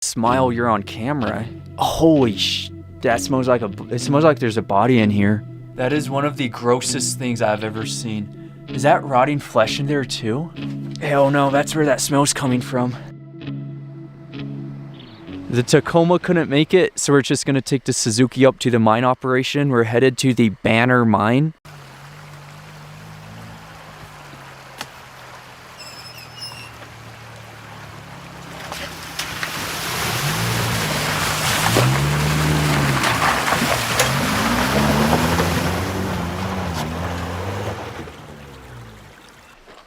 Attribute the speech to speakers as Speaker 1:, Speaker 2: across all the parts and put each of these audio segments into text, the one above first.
Speaker 1: Smile, you're on camera. Holy that smells like it smells like there's a body in here. That is one of the grossest things I've ever seen. Is that rotting flesh in there too? Hell no, that's where that smell's coming from. The Tacoma couldn't make it, so we're just gonna take the Suzuki up to the mine operation. We're headed to the Banner mine.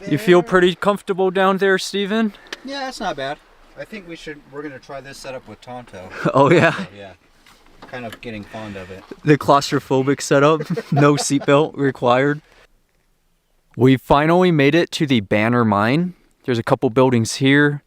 Speaker 1: You feel pretty comfortable down there, Steven?
Speaker 2: Yeah, that's not bad. I think we're gonna try this setup with Tonto.
Speaker 1: Oh yeah?
Speaker 2: So, yeah. Kind of getting fond of it.
Speaker 1: The claustrophobic setup, no seatbelt required. We finally made it to the Banner mine. There's a couple buildings here,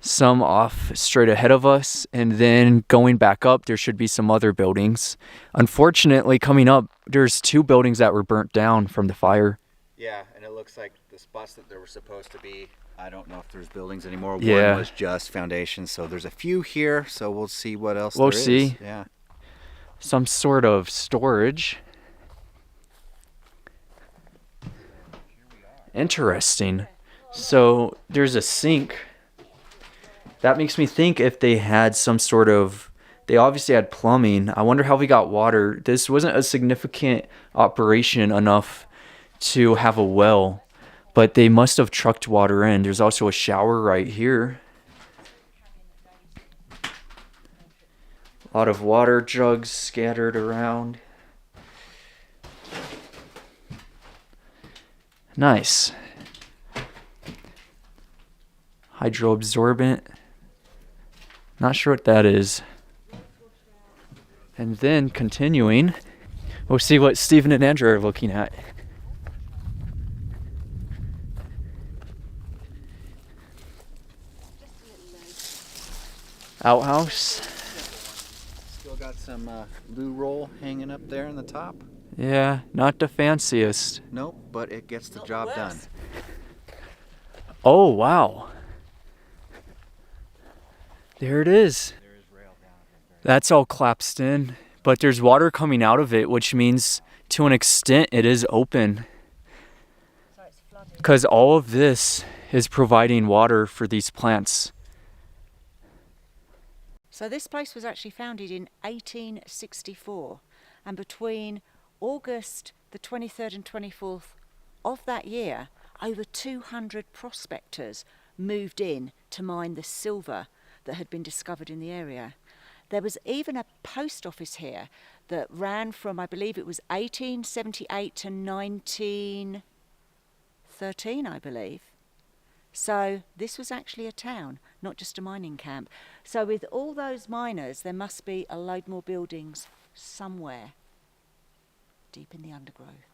Speaker 1: some off straight ahead of us, and then going back up, there should be some other buildings. Unfortunately, coming up, there's 2 buildings that were burnt down from the fire.
Speaker 2: Yeah, and it looks like the spots that there were supposed to be, I don't know if there's buildings anymore.
Speaker 1: Yeah.
Speaker 2: One was just foundations, so there's a few here, so we'll see what else
Speaker 1: We'll
Speaker 2: there is.
Speaker 1: see.
Speaker 2: Yeah.
Speaker 1: Some sort of storage. Interesting. So there's a sink. That makes me think if they had some sort of, they obviously had plumbing. I wonder how we got water. This wasn't a significant operation enough to have a well, but they must have trucked water in. There's also a shower right here. A lot of water jugs scattered around. Nice. Hydroabsorbent. Not sure what that is. And then continuing, we'll see what Steven and Andreas are looking at. Outhouse.
Speaker 2: Still got some loo roll hanging up there in the top.
Speaker 1: Yeah, not the fanciest.
Speaker 2: Nope, but it gets the job done.
Speaker 1: Oh, wow. There it is. That's all collapsed in, but there's water coming out of it, which means to an extent it is open. Because all of this is providing water for these plants.
Speaker 3: So this place was actually founded in 1864, and between August the 23rd and 24th of that year, over 200 prospectors moved in to mine the silver that had been discovered in the area. There was even a post office here that ran from, I believe it was 1878 to 1913, I believe. So this was actually a town, not just a mining camp. So with all those miners, there must be a load more buildings somewhere deep in the undergrowth.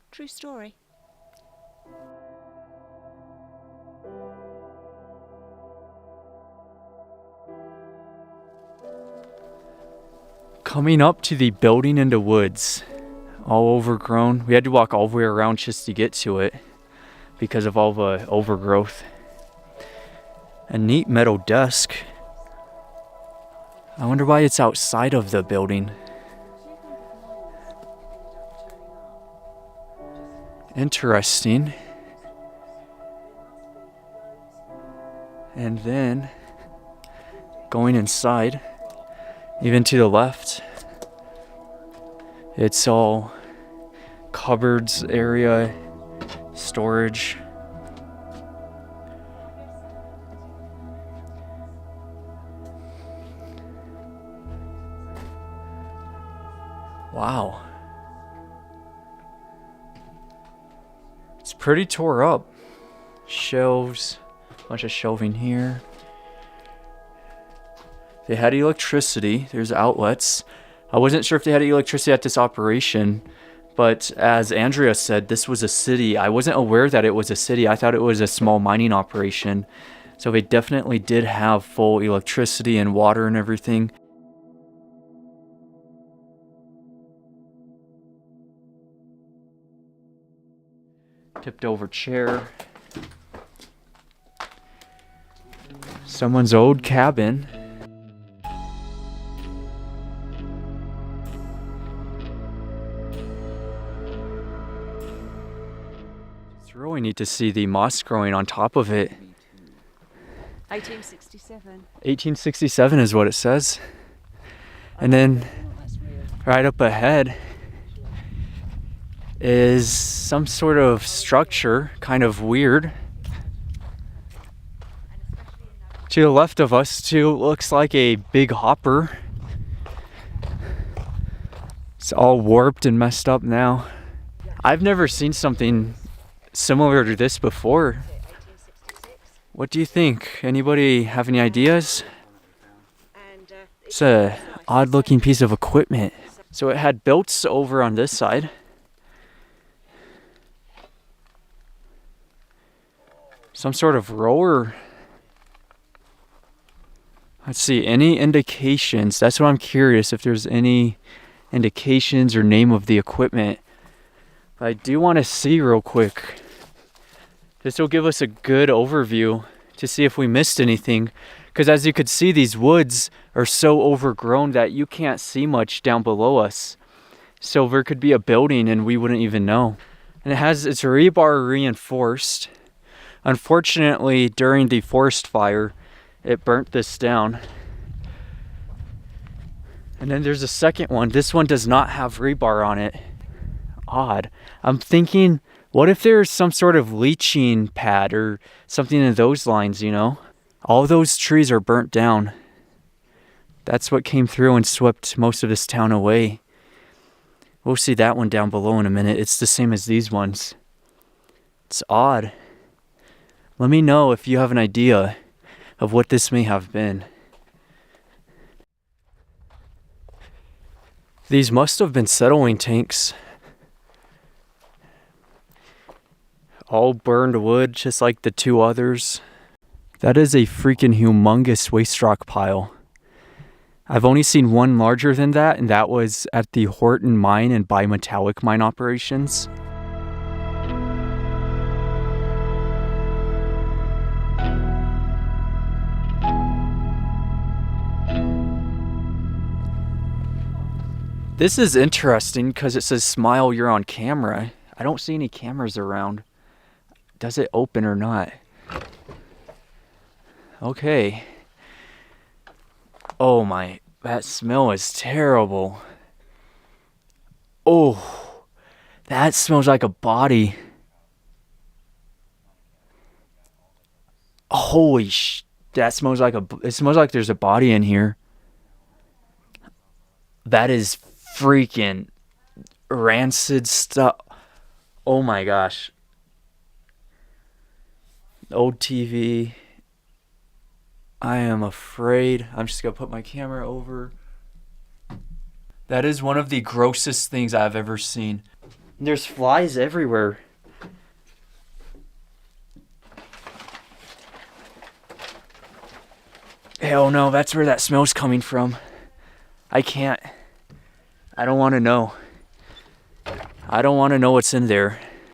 Speaker 3: True story.
Speaker 1: Coming up to the building in the woods, all overgrown. We had to walk all the way around just to get to it because of all the overgrowth. A neat metal desk. I wonder why it's outside of the building. Interesting. And then going inside, even to the left, it's all cupboards area, storage. Wow. It's pretty tore up. Shelves, bunch of shelving here. They had electricity. There's outlets. I wasn't sure if they had electricity at this operation, but as Andrea said, this was a city. I wasn't aware that it was a city. I thought it was a small mining operation. So they definitely did have full electricity and water and everything. Tipped over chair. Someone's old cabin. It's really neat to see the moss growing on top of it.
Speaker 3: 1867.
Speaker 1: 1867 is what it says. And then right up ahead is some sort of structure, kind of weird. To the left of us too, looks like a big hopper. It's all warped and messed up now. I've never seen something similar to this before. What do you think? Anybody have any ideas? It's a odd looking piece of equipment. So it had belts over on this side. Some sort of rower. Let's see, any indications? That's what I'm curious, if there's any indications or name of the equipment. But I do want to see real quick. This will give us a good overview to see if we missed anything. Because as you could see, these woods are so overgrown that you can't see much down below us. So there could be a building and we wouldn't even know. And it's rebar reinforced. Unfortunately, during the forest fire, it burnt this down. And then there's a second one. This one does not have rebar on it. Odd. I'm thinking, what if there's some sort of leaching pad or something in those lines, you know? All those trees are burnt down. That's what came through and swept most of this town away. We'll see that one down below in a minute. It's the same as these ones. It's odd. Let me know if you have an idea of what this may have been. These must have been settling tanks. All burned wood, just like the two others. That is a freaking humongous waste rock pile. I've only seen one larger than that, and that was at the Horton mine and bimetallic mine operations. This is interesting because it says smile, you're on camera. I don't see any cameras around. Does it open or not? Okay. Oh my, that smell is terrible. Oh, that smells like a body. Holy that smells like it smells like there's a body in here. That is freaking rancid stuff. Oh my gosh. Old TV. I am afraid. I'm just gonna put my camera over. That is one of the grossest things I've ever seen. There's flies everywhere. Hell no, that's where that smell's coming from. I can't. I don't want to know. I don't want to know what's in there.